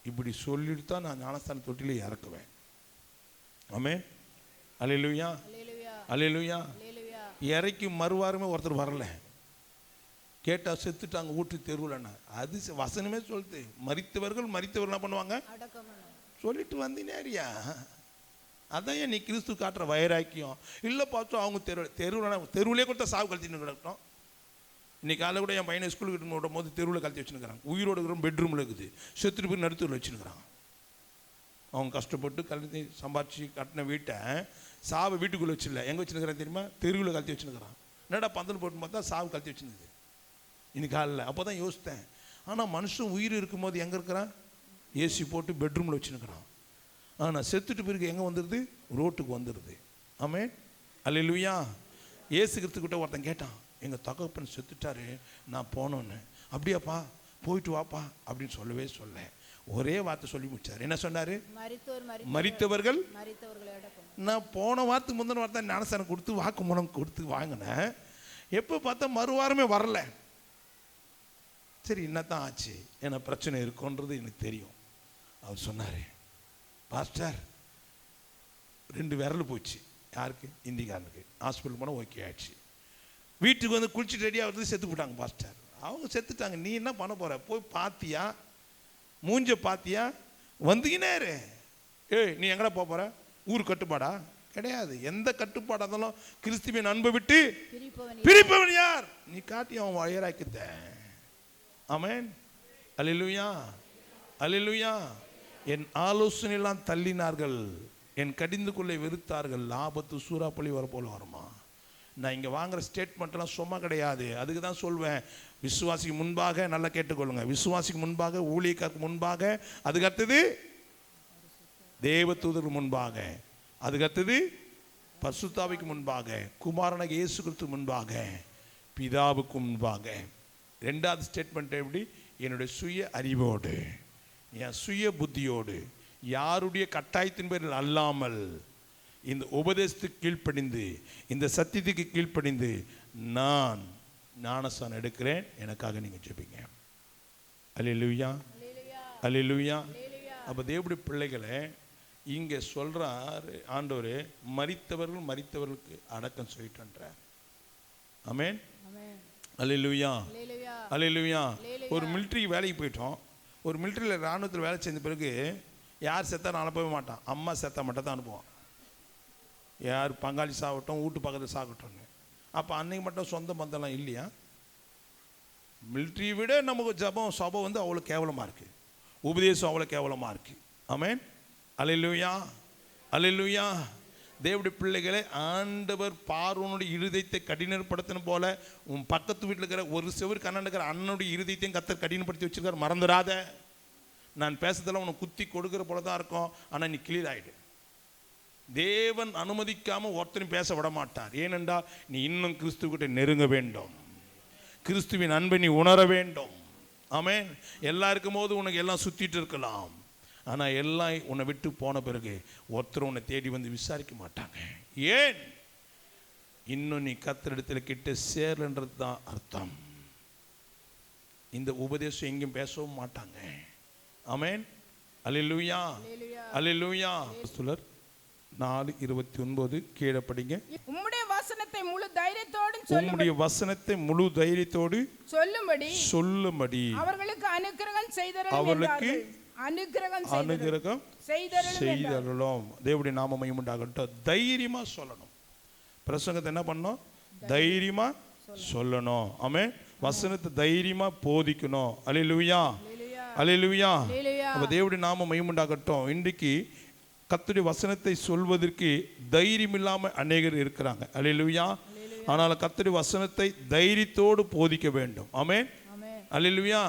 Speaker 1: இப்படி சொல்லிட்டு தான் நான் ஞானஸ்தான தொட்டிலே இறக்குவேன். ஆமென். அல்லேலூயா. அல்லேலூயா. இறக்கி மறுவாரமே ஒருத்தர் வரல. கேட்டால் செத்துட்டாங்க ஊற்றி தெருவுலன்னா. அது வசனமே சொல்லுது, மரித்தவர்கள் என்ன பண்ணுவாங்க? சொல்லிட்டு வந்தினேரியா. அதான் நீ கிறிஸ்து காட்டுற வைராக்கியம் இல்லை பார்த்தோம். அவங்க தெருவுலே கொடுத்தா சாவு கழிச்சுன்னு கிடக்கட்டும். இன்னைக்கு காலையில் கூட என் பையனை ஸ்கூலுக்கு விடும் போது தெருவில் கழித்து வச்சுருக்கிறாங்க. உயிரோடு இருக்கிற பெட்ரூமில் இருக்குது, செத்துட்டு போய் நடுத்தூரில் வச்சுருக்கிறாங்க. அவங்க கஷ்டப்பட்டு கல்வி சம்பாரிச்சு கட்டின வீட்டை சாவை வீட்டுக்குள்ளே வச்சிடல. எங்கே வச்சுருக்கிறான் தெரியுமா? தெருவில் கழித்து வச்சுருக்கிறான். என்னடா பந்தல் போட்டு பார்த்தா சாவு கழித்து வச்சுருக்குது இன்னைக்கு காலையில். அப்போ தான் யோசித்தேன், ஆனால் மனுஷன் உயிர் இருக்கும்போது எங்கே இருக்கிறான்? ஏசி போட்டு பெட்ரூமில் வச்சுருக்கிறான். ஆனால் செத்துட்டு பிறகு எங்கே வந்துடுது? ரோட்டுக்கு வந்துடுது. ஆமென். அல்லேலூயா. இயேசு கிறிஸ்துக்கிட்ட ஒருத்தன் கேட்டான், எங்கள் தகப்பன் செத்துட்டாரு, நான் போனோன்னு. அப்படியாப்பா, போயிட்டு வாப்பா அப்படின்னு சொல்லவே சொல்ல, ஒரே வார்த்தை சொல்லி முடிச்சார். என்ன சொன்னார்? மரித்தவர்கள். நான் போன வாரத்துக்கு முந்தின வார்த்தை ஞானஸ்தானம் கொடுத்து வாக்கு மூலம் கொடுத்து வாங்கினேன். எப்போ பார்த்தா மறுவாரமே வரல. சரி, என்னத்தான் ஆச்சு, என்ன பிரச்சனை இருக்குன்றது எனக்கு தெரியும். அவர் சொன்னார், பாஸ்டர் 2 விரல் போச்சு. யாருக்கு? இந்திக்காரனுக்கு. ஹாஸ்பிட்டல் போனால் ஓகே ஆயிடுச்சு. வீட்டுக்கு வந்து குளிச்சுட்டு ரெடியாக வந்து செத்து போட்டாங்க பாஸ்டர். அவங்க செத்துட்டாங்க, நீ என்ன பண்ண போகிற? போய் பார்த்தியா? மூஞ்ச பார்த்தியா? வந்துக்கினேரு. ஏய், நீ எங்கடா போகிற? ஊர் கட்டுப்பாடா? கிடையாது. எந்த கட்டுப்பாடாக இருந்தாலும் கிறிஸ்துவின் அன்பை விட்டு பிரிப்பவன் யார்? நீ காட்டி அவன் வயராக்கித்த. ஆமென். அல்லேலூயா, அல்லேலூயா. என் ஆலோசனையெல்லாம் தள்ளினார்கள், என் கடிந்து கொள்ளை வெறுத்தார்கள். லாபத்து சூறாப்பள்ளி வர போல வருமா? நான் இங்கே வாங்குற ஸ்டேட்மெண்ட்லாம் சும்மா கிடையாது. அதுக்கு தான் சொல்வேன், விசுவாசிக்கு முன்பாக, நல்லா கேட்டுக்கொள்ளுங்க, விசுவாசிக்கு முன்பாக, ஊழியக்காருக்கு முன்பாக, அதுக்கு அடுத்தது தேவ தூதருக்கு முன்பாக, அதுக்கு அடுத்தது பரிசுத்தாவிக்கு முன்பாக, குமாரனாகிய இயேசு கிறிஸ்துவுக்கு முன்பாக, பிதாவுக்கு முன்பாக. 2வது ஸ்டேட்மெண்ட் எப்படி? என்னுடைய சுய அறிவோடு, என் சுய புத்தியோடு, யாருடைய கட்டாயத்தின் பேரில் அல்லாமல், இந்த உபதேசத்துக்கு கீழ்ப்படிந்து, இந்த சத்தியத்துக்கு கீழ்ப்படிந்து நான் ஞானஸ்தானம் எடுக்கிறேன். எனக்காக நீங்கள் ஜெபிங்க. அல்லேலூயா, அல்லேலூயா. அப்போ தேவனுடைய பிள்ளைகளை இங்கே சொல்கிறார் ஆண்டவர், மரித்தவர்களுக்கு அடக்கம் சொல்லிட்டுன்றார். ஆமென். அல்லேலூயா, அல்லேலூயா. ஒரு மிலிட்ரி வேலைக்கு போயிட்டோம். ஒரு மிலிட்ரியில் இராணுவத்தில் வேலை செஞ்ச பிறகு யார் செத்தா அனுப்பவே மாட்டான், அம்மா செத்தா மட்டும் தான் அனுப்புவான். யார் பங்காளி சாகட்டும், வீட்டு பக்கத்தில் சாகட்டும்னு. அப்போ அன்னைக்கு மட்டும் சொந்த பந்தம்லாம் இல்லையா? மிலிட்ரியை விட நமக்கு ஜபம் சபை வந்து அவ்வளோ கேவலமாக இருக்குது, உபதேசம் அவ்வளோ கேவலமாக இருக்குது. ஆமென். அல்லேலூயா, அல்லேலூயா. தேவனுடைய பிள்ளைகளை ஆண்டவர் பார்வோனுடைய இருதயத்தை கடினப்படுத்தின போல உன் பக்கத்து வீட்டில் இருக்கிற ஒரு செவர் கண்ணன் இருக்கிற அண்ணனுடைய இருதயத்தையும் கர்த்தர் கடினப்படுத்தி வச்சிருக்கார். மறந்துடாத. நான் பேசுறதெல்லாம் உனக்கு குத்தி கொடுக்குற போல தான் இருக்கும், ஆனால் நீ கிளியர் ஆகிடு. தேவன் அனுமதிக்காமல் ஒருத்தரும் பேச விட மாட்டார். ஏனென்றால் நீ இன்னும் கிறிஸ்துவிட்ட நெருங்க வேண்டும், கிறிஸ்துவின் அன்பை நீ உணர வேண்டும். ஆமென். எல்லாம் இருக்கும் போது உனக்கு எல்லாம் சுற்றிட்டு இருக்கலாம், ஆனால் எல்லாம் உன்னை விட்டு போன பிறகு ஒருத்தர் உன்னை தேடி வந்து விசாரிக்க மாட்டாங்க. ஏன்? இன்னும் நீ கர்த்தரிடத்தில் கிட்ட சேரலன்றது தான் அர்த்தம். இந்த உபதேசம் எங்கேயும் பேசவும் மாட்டாங்க. ஆமென். அல்லேலூயா, அல்லேலூயா. அப்போஸ்தலர் 4:29 கீழே படிங்க. உம்முடைய வசனத்தை முழு தைரியத்தோடு சொல்லும்படி அவர்களுக்கு அனுக்கிரகம் செய்தருளும். தேவனுடைய நாமம் மகிமை உண்டாகட்டும். தைரியமா சொல்லணும். பிரசங்கத்தை என்ன பண்ணணும்? தைரியமா சொல்லணும். ஆமென். வசனத்தை தைரியமா போதிக்கணும். அல்லேலூயா, அல்லேலூயா. அப்ப தேவனுடைய நாமம் மகிமை உண்டாகட்டும். இன்றைக்கு கர்த்தருடைய வசனத்தை சொல்வதற்கு தைரியம் இல்லாமல் அநேகர் இருக்கிறாங்க. அல்லேலூயா. ஆனால் கர்த்தருடைய வசனத்தை தைரியத்தோடு போதிக்க வேண்டும். ஆமென். அல்லேலூயா.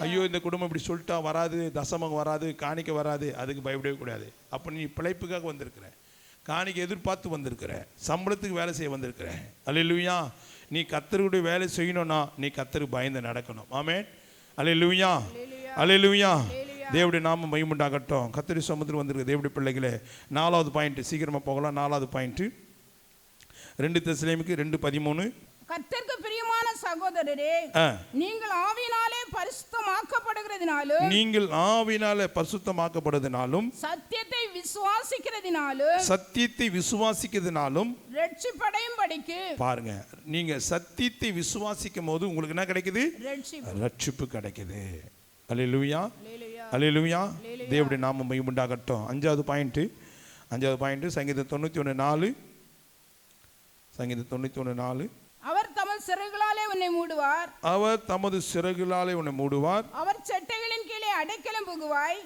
Speaker 1: ஐயோ, இந்த குடும்பம் இப்படி சொல்லிட்டா வராது, தசமம் வராது, காணிக்க வராது, அதுக்கு பயப்படவே கூடாது. அப்போ நீ பிழைப்புக்காக வந்திருக்கிற, காணிக்க எதிர்பார்த்து வந்திருக்கிற, சம்பளத்துக்கு வேலை செய்ய வந்திருக்கிற. அல்லேலூயா. நீ கர்த்தருடைய வேலை செய்யணும்னா நீ கர்த்தருக்கு பயந்து நடக்கணும். ஆமென். அல்லேலூயா, அல்லேலூயா. தேவனுடைய நாமம் மகிமை உண்டாகட்டும். கர்த்தருடைய சமுத்திரம் வந்திருக்கு. தேவனுடைய பிள்ளைகளே, 4வது பாயிண்ட், சீக்கிரமாக போகலாம். 4வது பாயிண்ட் 2 தெசலோனிக்கேயர் 2:13.
Speaker 2: கர்த்தருக்கு பிரியமான சகோதரரே, நீங்கள் ஆவியினாலே பரிசுத்தமாக்கப்படுகிறதினாலும் சத்தியத்தை விசுவாசிக்கிறதினாலும் ரட்சிப்படையும்படிக்கு. பாருங்க, நீங்க சத்தியத்தை விசுவாசிக்கும் போது உங்களுக்கு என்ன கிடைக்குது? ரட்சிப்பு கிடைக்குது. அல்லேலூயா, அல்லேலூயா. தேவனுடைய நாமம் மகிமை உண்டாகட்டும். 5வது பாயிண்ட் சங்கீதம் 91:4. சங்கீதம் 91:4. அவர் தமது சிறகுகளாலே உன்னை மூடுவார். அவர் செட்டைகளின் கீழே அடைக்கலம் புகுவாய்.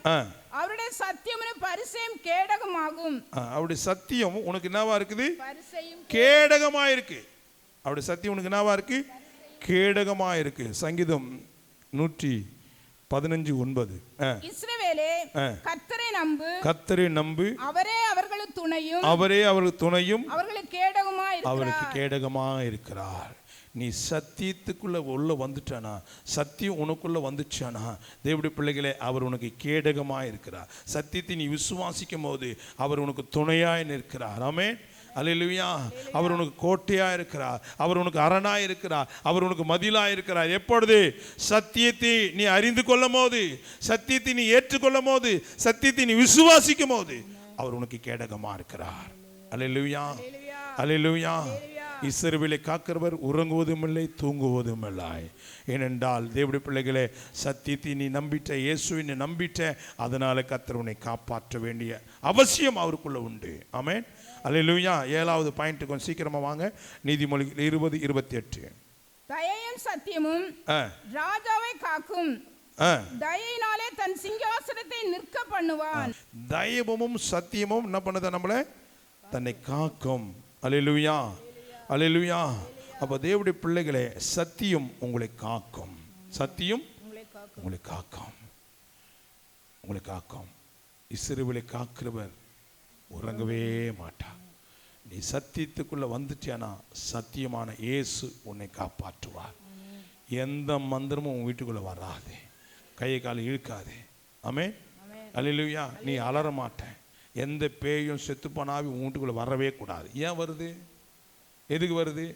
Speaker 2: அவருடைய சத்தியம் பரிசேயும் கேடகமாகும். அவருடைய சத்தியம் உனக்கு என்னவா இருக்குது? கேடகமா இருக்கு. அவருடைய சத்தியம் உனக்கு என்னவா இருக்கு? கேடகமா இருக்கு. சங்கீதம் 115:9. இஸ்ரவேலே, கர்த்தரை நம்பு. அவரே அவர்களுக்கு துணையும் அவர்களுக்கு கேடகமாய்
Speaker 1: அவருக்கு கேடகமாக இருக்கிறார். நீ சத்தியத்துக்குள்ள உள்ள வந்துட்டானா, சத்தியம் உனக்குள்ள வந்துச்சானா, தேவனுடைய பிள்ளைகளே, அவர் உனக்கு கேடகமாக இருக்கிறார். சத்தியத்தை நீ விசுவாசிக்கும் போது அவர் உனக்கு துணையாய் நிற்கிறார். ஆமென். அல்லேலூயா. அவர் உனக்கு கோட்டையாக இருக்கிறார், அவர் உனக்கு அரணாக இருக்கிறார், அவர் உனக்கு மதிலாக இருக்கிறார். எப்பொழுது சத்தியத்தை நீ அறிந்து கொள்ளும் போது, சத்தியத்தை நீ ஏற்றுக்கொள்ளும் போது, சத்தியத்தை நீ விசுவாசிக்கும் போது அவர் உனக்கு கேடகமாக இருக்கிறார். அல்லேலூயா, அல்லேலூயா. இஸ்ரவேலை காக்கிறவர் உறங்குவதும் இல்லை, தூங்குவதும் இல்லை. ஏனென்றால் தேவனுடைய பிள்ளைகளே, சத்தியத்தை நீ நம்பிட்ட, இயேசுவை நீ நம்பிட்ட, அதனால கர்த்தர் உன்னை காப்பாற்ற வேண்டிய அவசியம் அவருக்குள்ள உண்டு. ஆமென். அல்லேலூயா. 7வது பாயிண்ட் கொஞ்சம் சீக்கிரமா வாங்க. நீதிமொழி 20:28.
Speaker 2: தயையும் சத்தியமும் ராஜாவை காக்கும், தயையினாலே தன் சிங்காசனத்தை நிற்க பண்ணுவான்.
Speaker 1: தயவும் சத்தியமும் என்ன பண்ணுது? நம்மளை தன்னை காக்கும். அல்லேலூயா, அல்லேலூயா. அப்ப தேவனுடைய பிள்ளைகளே, சத்தியம் உங்களை காக்கும், சத்தியம் உங்களை காக்கும், உங்களை காக்கும். இஸ்ரவேலை காக்கிறவர் உறங்கவே மாட்டார். நீ சத்தியத்துக்குள்ள வந்துட்டியானா, சத்தியமான இயேசு உன்னை காப்பாற்றுவார். எந்த மந்திரமும் உன் வீட்டுக்குள்ள வராது, கையை காலை இழுக்காது. ஆமென். அல்லேலூயா. நீ அலற மாட்டேன். எந்த பேயும் செத்துப்பானாவி உன் வீட்டுக்குள்ள வரவே கூடாது. ஏன் வருது? எதுக்கு வருது?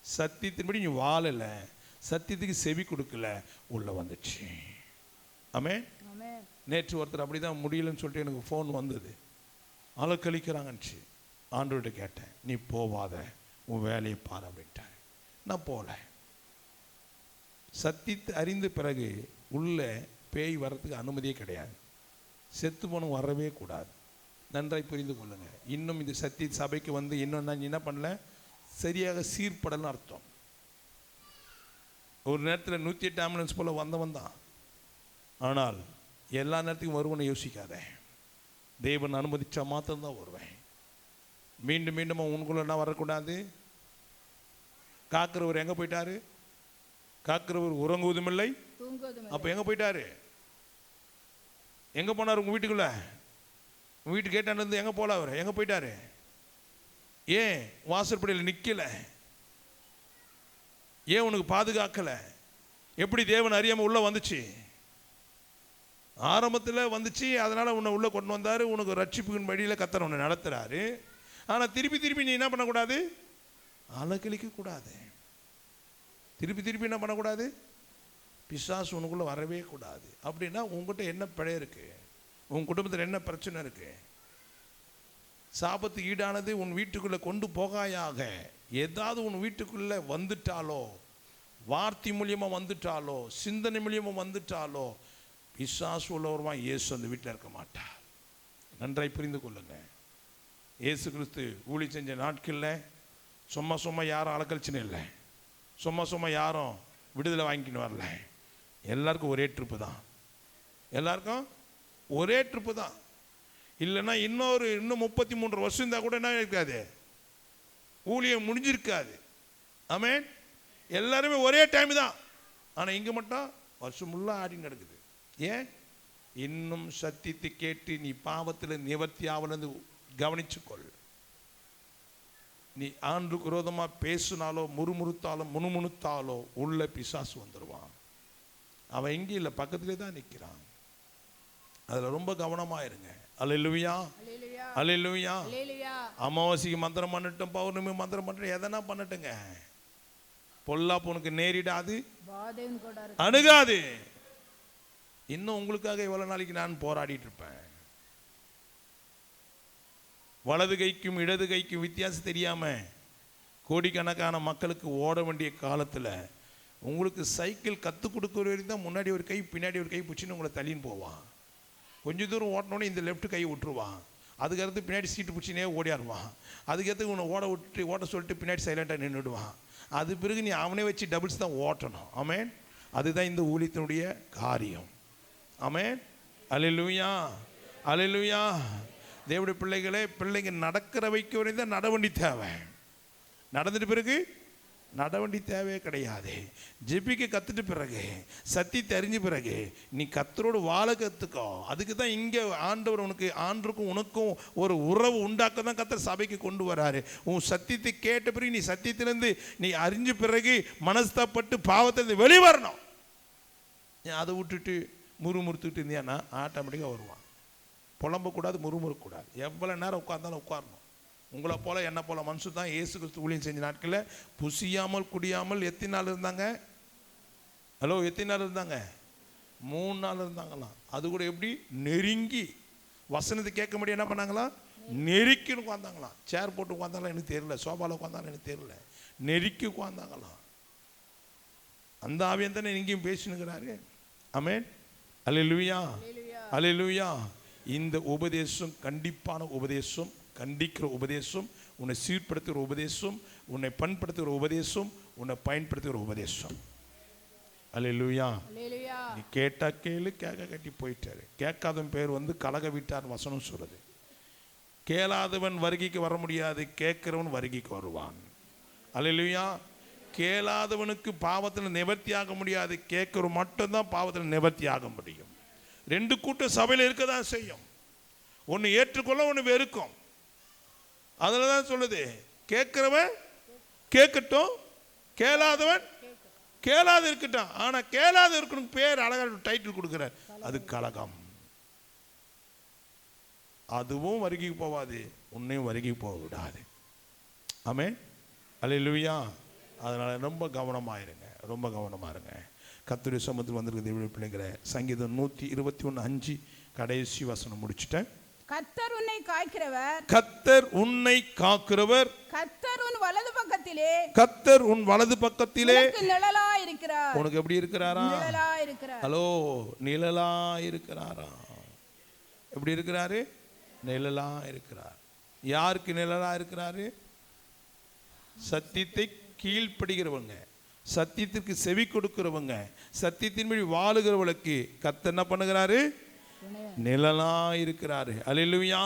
Speaker 1: சத்தியத்தின்படி நீ வாழலை, சத்தியத்துக்கு செவி கொடுக்கல, உள்ள வந்துச்சு. ஆமென். நேற்று ஒருத்தர் அப்படிதான் முடியலன்னு சொல்லிட்டு எனக்கு ஃபோன் வந்தது, அலக்கழிக்கிறாங்கன்னு. ஆண்டவர்கிட்ட கேட்டேன், நீ போவாத, உன் வேலையை பாரு அப்படின்ட்டார். நான் போகல. சத்தியத்தை அறிந்த பிறகு உள்ள பேய் வர்றதுக்கு அனுமதியே கிடையாது. செத்து போன வரவே கூடாது. நன்றாய் புரிந்து கொள்ளுங்க. இன்னும் இந்த சத்திய சபைக்கு வந்து இன்னும் நான் என்ன பண்ணல, சரியாக சீர்படல்னு அர்த்தம். ஒரு நேரத்தில் 108 ஆம்புலன்ஸ் போல வந்தவன் தான். ஆனால் எல்லா நேரத்துக்கும் வருவனை யோசிக்காத. தேவன் அனுமதிச்சா மாத்திரம்தான் வருவேன். மீண்டும் மீண்டும் உனக்குள்ள என்ன வரக்கூடாது. காக்கிறவர் எங்க போயிட்டாரு? காக்கிறவர் உறங்குவதும் இல்லை, அப்ப எங்க போயிட்டாரு? எங்க போனார்? உங்க வீட்டுக்குள்ள, உங்க வீட்டு கேட்டாண்டு எங்க போல? அவர் எங்க போயிட்டாரு? ஏன் வாசற்படியில் நிக்கல? ஏன் உனக்கு பாதுகாக்கல? எப்படி தேவன் அறியாம உள்ள வந்துச்சு? ஆரம்பத்தில் வந்துச்சு, அதனால உன்னை உள்ள கொண்டு வந்தாரு. உனக்கு ரட்சிப்புக்கு வழியில் கர்த்தர் உன்னை நடத்துறாரு. ஆனால் திருப்பி திருப்பி நீ என்ன பண்ணக்கூடாது? அலக்கழிக்க கூடாது. திருப்பி திருப்பி என்ன பண்ணக்கூடாது? பிசாசு உனக்குள்ள வரவே கூடாது. அப்படின்னா உங்ககிட்ட என்ன பிழை இருக்கு? உன் குடும்பத்தில் என்ன பிரச்சனை இருக்கு? சாபத்துக்கு ஈடானது உன் வீட்டுக்குள்ள கொண்டு போகாயாக. ஏதாவது உன் வீட்டுக்குள்ள வந்துட்டாலோ, வார்த்தை மூலியமா வந்துட்டாலோ, சிந்தனை மூலியமா வந்துட்டாலோ, பிசாசு உள்ளவருமா இயேசு அந்த வீட்டில் இருக்க மாட்டார். நன்றாய் புரிந்து கொள்ளுங்க. இயேசு கிறிஸ்து ஊழி செஞ்ச நாட்களில் சும்மா சும்மா யாரும் அலக்கழிச்சுன்னு இல்லை, சும்மா சும்மா யாரும் விடுதலை வாங்கிக்கின்னு வரல. எல்லாருக்கும் ஒரே ட்ரிப்பு தான். எல்லாருக்கும் ஒரே ட்ரிப்பு தான். இல்லைன்னா இன்னும் 33 வருஷம் இருந்தால் கூட என்ன இருக்காது, ஊழியம் முடிஞ்சிருக்காது. ஆமென். எல்லாருமே ஒரே டைம் தான். ஆனால் இங்கே மட்டும் வருஷம் ஃபுல்லாக ஆடி நடக்குது. ஏன்? இன்னும் சத்தியத்தை கேட்டு நீ பாவத்தில் நிவர்த்தி ஆவலந்து கவனிச்சுக்கொள். நீ ஆண்டுக்கு விரோதமாக பேசினாலோ, முறுமுறுத்தாலோ, முணுமுணுத்தாலோ உள்ள பிசாசு வந்துடுவான். அவன் எங்கே இல்லை, பக்கத்திலே தான் நிற்கிறான். அதில் ரொம்ப கவனமாக இருங்க. அல்லேலூயா, அல்லேலூயா. அமாவாசைக்கு மந்திரம் பண்ணட்டும், பௌர்ணமி மந்திரம் பண்ணட்டும், எதனா பண்ணட்டுங்க, பொல்லாப்பு உனக்கு நேரிடாது, அணுகாது. இன்னும் உங்களுக்காக எவ்வளவு நாளைக்கு நான் போராடிட்டு இருப்பேன்? வலது கைக்கும் இடது கைக்கும் வித்தியாசம் தெரியாம கோடிக்கணக்கான மக்களுக்கு ஓட வேண்டிய காலத்தில் உங்களுக்கு சைக்கிள் கற்றுக் கொடுக்குற வரைக்கும் தான் முன்னாடி ஒரு கை பின்னாடி ஒரு கை பிடிச்சின்னு உங்களை தள்ளின்னு போவான். கொஞ்சம் தூரம் ஓட்டினோடனே இந்த லெஃப்ட் கை விட்டுருவான். அதுக்கடுத்து பின்னாடி சீட்டு பிடிச்சினே ஓடியாடுவான். அதுக்கடுத்து உன்னை ஓட்ட சொல்லிட்டு பின்னாடி சைலண்டாக நின்றுடுவான். அது பிறகு நீ அவனே வச்சு டபுள்ஸ் தான் ஓட்டணும். ஆமென். அதுதான் இந்த ஊழியத்தினுடைய காரியம். ஆமென். அல்லேலூயா, அல்லேலூயா. தேவனுடைய பிள்ளைங்க நடக்கிற வைக்க வரைக்கும் தான் நடவண்டி தேவை. நடந்துட்டு பிறகு நடவண்டி தேவையே கிடையாது. ஜெபிக்க கற்றுட்டு பிறகு, சத்தியத்தை அறிஞ்ச பிறகு நீ கர்த்தரோடு வாழ கற்றுக்கோ. அதுக்கு தான் இங்கே ஆண்டவர் உனக்கு, ஆண்டருக்கும் உனக்கும் ஒரு உறவு உண்டாக்க தான் கர்த்தர் சபைக்கு கொண்டு வராரு. உன் சத்தியத்தை கேட்ட பிறகு நீ சத்தியத்திலேருந்து நீ அறிஞ்ச பிறகு மனஸ்தாப்பட்டு பாவத்திலேருந்து வெளிவரணும். நீ அதை விட்டுட்டு முறுமுறுத்துக்கிட்டு இருந்தியான்னா ஆட்டோமேட்டிக்காக வருவான். புலம்பக்கூடாது, முறுமுறுக்கூடாது. எவ்வளோ நேரம் உட்கார்ந்தாலும் உட்காரணும். உங்களை போல என்ன போல மனுஷன் தான் இயேசு கிறிஸ்து ஊழியம் செஞ்ச நாட்களில் புசியாமல் குடியாமல் எத்தனை நாள் இருந்தாங்க? ஹலோ, எத்தனை நாள் இருந்தாங்க? 3 நாள் இருந்தாங்களாம். அது கூட எப்படி? நெருங்கி வசனத்தை கேட்க முடியும் என்ன பண்ணாங்களாம்? நெருக்கின்னு உட்காந்தாங்களாம். சேர் போட்டு உட்காந்தாங்களா எனக்கு தெரியல, சோபாவில் உட்காந்தாலும் எனக்கு தெரியல, நெருக்கி உட்காந்தாங்களாம். அந்த ஆவியம் தானே எங்கேயும் பேசினுக்கிறாரு. ஆமென், அல்லேலூயா, அல்லேலூயா. இந்த உபதேசம் கண்டிப்பான உபதேசம், கண்டிக்கிற உபதேசம், உன்னை சீர்படுத்துகிற உபதேசம், உன்னை பண்படுத்துகிற உபதேசம், உன்னை பயன்படுத்துகிற உபதேசம். அல்லேலூயா. நீ கேட்டா கேளு, கேட்க கட்டி போயிட்டாரு. கேட்காதவன் பேர் வந்து கலக விட்டார் வசனம் சொல்லுது. கேளாதவன் வருகைக்கு வர முடியாது, கேட்கிறவன் வருகைக்கு வருவான். அல்லேலூயா. கேளாதவனுக்கு பாவத்தில் நிவர்த்தி ஆக முடியாது, கேட்கிறவன் மட்டும்தான் பாவத்தில் நிவர்த்தி ஆக முடியும். 2 கூட்டம் சபையில் இருக்க தான் செய்யும். ஒன்று ஏற்றுக்கொள்ள, ஒன்று வெறுக்கும். அதில் தான் சொல்லுது, கேட்கிறவன் கேட்கட்டும், கேளாதவன் கேளாத இருக்கட்டும். ஆனால் கேளாத இருக்கணும் பேர் அழகாக டைட்டில் கொடுக்குறார். அது கலகம். அதுவும் வருகைக்கு போவாது, உன்னையும் வருகைக்கு போக விடாது. ஆமென், அல்லேலூயா. அதனால் ரொம்ப கவனமாக இருங்க, ரொம்ப கவனமாக இருங்க. கர்த்தருடைய சமூகத்தில் வந்திருக்க தேவனுடைய பிள்ளைங்களே, சங்கீதம் 121:5 கடைசி வசனம் முடிச்சுட்டேன்.
Speaker 2: கர்த்தர் உன்னை காக்கிறவர்,
Speaker 1: கர்த்தர் உன்னை காக்கிறவர்,
Speaker 2: கர்த்தர் உன் வலது பக்கத்திலே,
Speaker 1: கர்த்தர் உன் வலது பக்கத்திலே
Speaker 2: உனக்கு நிழலா இருக்கிறார்.
Speaker 1: உனக்கு எப்படி இருக்கிறாரா?
Speaker 2: நிழலா இருக்கிறார்.
Speaker 1: ஹலோ, நிழலா இருக்கிறாரா? எப்படி இருக்கிறாரு? நிழலா இருக்கிறார். யாருக்கு நிழலா இருக்கிறாரு? சத்தியத்தை கீழ்ப்படுகிறவங்க, சத்தியத்திற்கு செவி கொடுக்கிறவங்க, சத்தியத்தின்படி வாழுகிறவர்களுக்கு கர்த்தர் என்ன பண்ணுகிறாரு? நிழலா இருக்கிறாரு. அல்லேலூயா,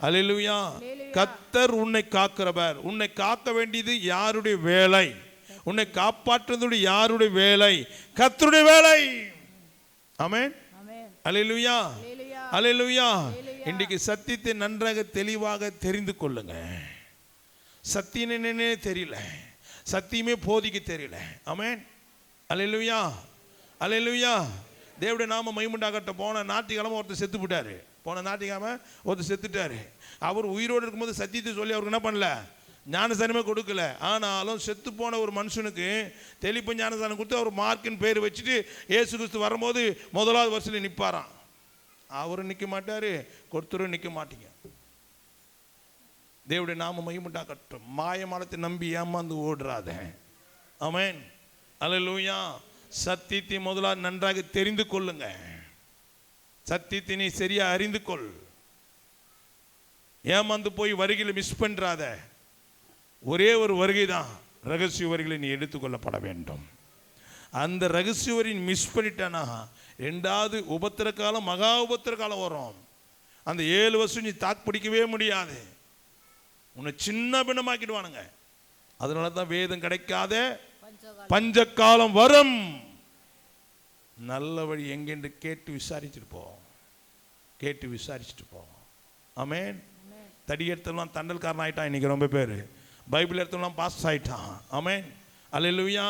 Speaker 1: அல்லேலூயா. கர்த்தர் உன்னை காக்கிறவர். உன்னை காக்க வேண்டியது யாருடைய வேலை? உன்னை காப்பாற்றுவது யாருடைய வேலை? கர்த்தருடைய வேலை. ஆமென், அல்லேலூயா, அல்லேலூயா. இன்றைக்கு சத்தியத்தை நன்றாக தெளிவாக தெரிந்து கொள்ளுங்க. சத்தியம் என்னன்னே தெரியல, சத்தியமே போதிக்க தெரியல. ஆமென், அல்லேலூயா, அல்லேலூயா. தேவனுடைய நாம மகிமையுண்டாகட்டும். போன ஞாயிற்றுக்கிழமை ஒருத்தர் செத்து போட்டாரு. போன ஞாயிற்றுக்கிழமை ஒருத்தர் செத்துட்டாரு. அவர் உயிரோடு இருக்கும்போது சத்தியத்தை சொல்லி அவருக்கு என்ன பண்ணல? ஞானஸ்தானமே கொடுக்கல. ஆனாலும் செத்து போன ஒரு மனுஷனுக்கு தெளிப்பு ஞானஸ்தானம் கொடுத்து அவர் மார்க்கின் பேர் வச்சுட்டு இயேசு கிறிஸ்து வரும்போது 1வது வருஷத்தில் நிற்பாராம். அவரும் நிற்க மாட்டார், கொடுத்துரும் நிற்க மாட்டீங்க. தேவனுடைய நாம மகிமையுண்டாகட்டும். மாயமானத்தை நம்பி ஏமாந்து ஓடுறாத. ஆமென், அல்லேலூயா. சத்தியத்தை முதலாக நன்றாக தெரிந்து கொள்ளுங்க. சத்தியத்தை நீ சரியா அறிந்து கொள். ஏமாந்து போய் வருகையில் மிஸ் பண்றாத. ஒரே ஒரு வருகை தான், ரகசிய வருகையை நீ எடுத்துக்கொள்ளப்பட வேண்டும். அந்த ரகசிய வரியை மிஸ் பண்ணிட்டானா 2வது உபத்திர காலம், மகா உபத்திர காலம் வரும். அந்த 7 வருஷம் நீ தாக்கு பிடிக்கவே முடியாது. உன்னை சின்ன பின்னமாக்கிடுவானுங்க. அதனால தான் வேதம் கிடைக்காத பஞ்சகாலம் வரும். நல்ல வழி எங்கென்று கேட்டு விசாரிச்சுட்டு போ, கேட்டு விசாரிச்சுட்டு போ. ஆமென். தடி எடுத்தெல்லாம் தண்டல்காரன் ஆயிட்டான் இன்னைக்கு ரொம்ப பேர். பைபிள் எடுத்தெல்லாம் பாஸ் ஆயிட்டான். ஆமென், அல்லேலூயா.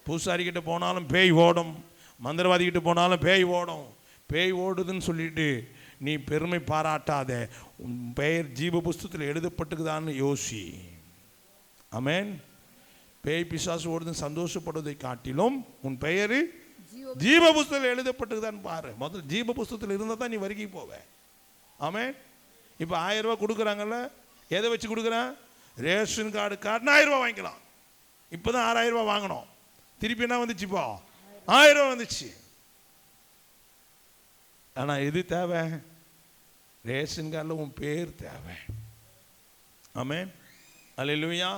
Speaker 1: பூசாரி கிட்ட போனாலும் பேய் ஓடும், மந்திரவாதி கிட்ட போனாலும் பேய் ஓடும். பேய் ஓடுதுன்னு சொல்லிட்டு நீ பெருமை பாராட்டாத. உன் பெயர் ஜீவ புஸ்தகத்தில் எழுதப்பட்டுக்குதான்னு யோசி. ஆமென். பேய் பிசாசு ஓடுதுன்னு சந்தோஷப்படுவதை காட்டிலும் உன் பெயர் ஜீவ புஸ்தகத்தில் எழுதப்பட்டுக்குதான்னு பாரு. முதல்ல ஜீவ புஸ்தகத்தில் இருந்தால் தான் நீ வருகை போவ. ஆமென். இப்போ 1000 ரூபா கொடுக்குறாங்கல்ல, எதை வச்சு கொடுக்குறான்? ரேஷன் கார்டு கார்டுனா 1000 ரூபா வாங்கிக்கலாம். இப்போ தான் 6000 ரூபா வாங்கணும். திருப்பி என்ன வந்துச்சு? இப்போ 1000 ரூபா வந்துச்சு. ஆனால் எது தேவை? ரேஷன் கார்டில் உன் பேர் தேவை. ஆமென், அல்லேலூயா.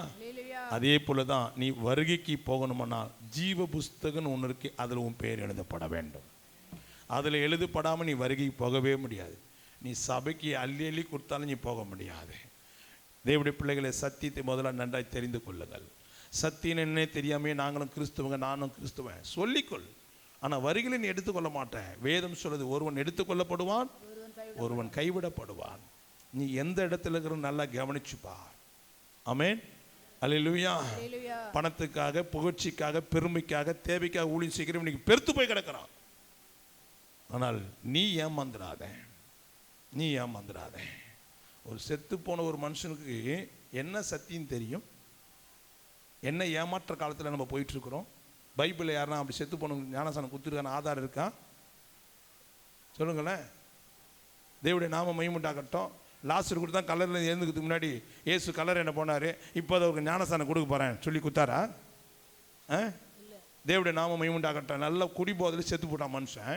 Speaker 1: அதே போல தான் நீ வருகைக்கு போகணுமானால் ஜீவ புஸ்தகம் ஒன்று இருக்கு, அதில் உன் பேர் எழுதப்பட வேண்டும். அதில் எழுதப்படாமல் நீ வருகைக்கு போகவே முடியாது. நீ சபைக்கு அள்ளி அள்ளி கொடுத்தாலும் நீ போக முடியாது. தேவனுடைய பிள்ளைகளை சத்தியத்தை முதல்ல நன்றாய் தெரிந்து கொள்ளுங்கள். சத்தியம் என்னே தெரியாமே நாங்களும் கிறிஸ்துவங்க, நானும் கிறிஸ்துவன் சொல்லிக்கொள். ஆனால் வருகையில் நீ எடுத்துக்கொள்ள மாட்டேன். வேதம் சொல்லுது, ஒருவன் எடுத்துக்கொள்ளப்படுவான், ஒருவன் கைவிடப்படுவான். நீ எந்த இடத்துல இருக்கிற நல்லா கவனிச்சுப்பா. ஆமென், அல்லேலூயா. பணத்துக்காக, புகழ்ச்சிக்காக, பெருமைக்காக, தேவைக்காக ஊழியம் செய்கிறவன் இன்னைக்கு பெருத்து போய் கிடக்கிறான். ஆனால் நீ ஏமாந்துடாத, நீ ஏமாந்துடாத. ஒரு செத்து போன ஒரு மனுஷனுக்கு என்ன சத்தியம் தெரியும்? என்ன ஏமாற்ற காலத்தில் நம்ம போயிட்டு இருக்கிறோம்? பைபிளில் யாருன்னா அப்படி செத்து போன ஞானசானம் குத்துருக்கான ஆதாரம் இருக்கா? சொல்லுங்களேன். தேவனுடைய நாம மகிமையுண்டாகட்டும். லாஸ்டர் கொடுத்தா கலரில் எழுந்துக்கிறதுக்கு முன்னாடி ஏசு கலர் என்ன போனார், இப்போ அவருக்கு ஞானசானம் கொடுக்க போகிறேன் சொல்லி குத்தாரா? தேவனுடைய நாம மகிமையுண்டாகட்டும். நல்லா குடி போதில் செத்து போட்டான் மனுஷன்.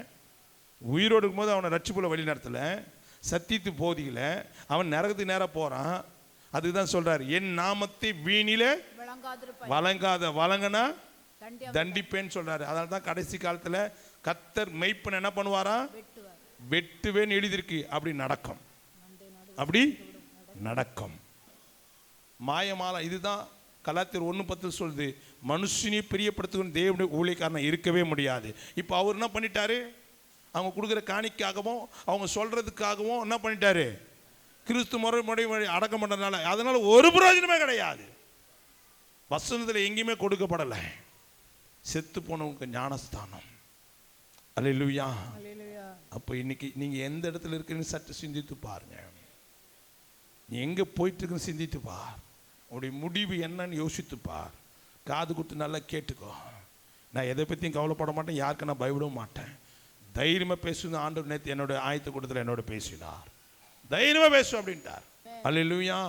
Speaker 1: உயிரோடு இருக்கும்போது அவனை ரட்சிப்புல வழி நடத்தலை, சத்தியத்து போதியில் அவன் நரகத்துக்கு நேராக போகிறான். அதுதான் சொல்கிறார், என் நாமத்தை வீணிலே வழங்கினா தண்டிப்பேன்னு சொல்கிறாரு. அதனால தான் கடைசி காலத்தில் கர்த்தர் மெய்ப்பன் என்ன பண்ணுவாரா? வெட்டுவேன்னு எழுதியிருக்கு. அப்படி நடக்கும், அப்படி நடக்கும். மாயமால இதுதான் கலாத்தியர் 1:10 சொல்லுது, மனுஷனை பிரியப்படுத்துகிற தேவனுடைய ஊழியக்காரனை இருக்கவே முடியாது. இப்போ அவர் என்ன பண்ணிட்டாரு? அவங்க கொடுக்குற காணிக்காகவும் அவங்க சொல்றதுக்காகவும் என்ன பண்ணிட்டாரு? கிறிஸ்து முறை அடக்கம் பண்ணுறதுனால அதனால ஒரு பிரயோஜனமே கிடையாது. வசனத்தில் எங்கேயுமே கொடுக்கப்படலை. செத்து போனவங்க ஞானஸ்தானம். அல்லேலூயா. அப்போ இன்னைக்கு நீங்கள் எந்த இடத்துல இருக்குன்னு சற்று சிந்தித்து பாருங்க. நீ எங்கே போயிட்டு இருக்குன்னு சிந்தித்து பார். உங்களுடைய முடிவு என்னன்னு யோசித்து பார். காது கொடுத்து நல்லா கேட்டுக்கோ. நான் எதை பற்றியும் கவலைப்பட மாட்டேன், யாருக்கு நான் பயப்படவும் மாட்டேன். தைரியமாக பேசுங்க. ஆண்டவர் நேற்று என்னோட ஆயத்த கூட்டத்தில் என்னோட பேசினார், தைரியமாக பேசும் அப்படின்ட்டார். அல்லேலூயா.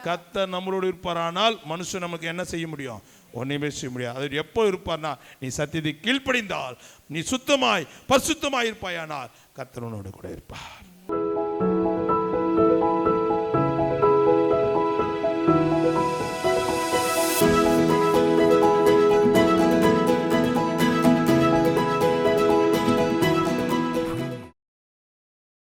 Speaker 1: கர்த்தர் நம்மளோடு இருப்பாரானால் மனுஷன் நமக்கு என்ன செய்ய முடியும்? ஒன்றையுமே செய்ய முடியாது. அது எப்போ இருப்பார்னா, நீ சத்தியத்தை கீழ்ப்படிந்தால், நீ சுத்தமாய் பரிசுத்தமாய் இருப்பாயானால் கர்த்தர் உன்னோடு கூட இருப்பார்.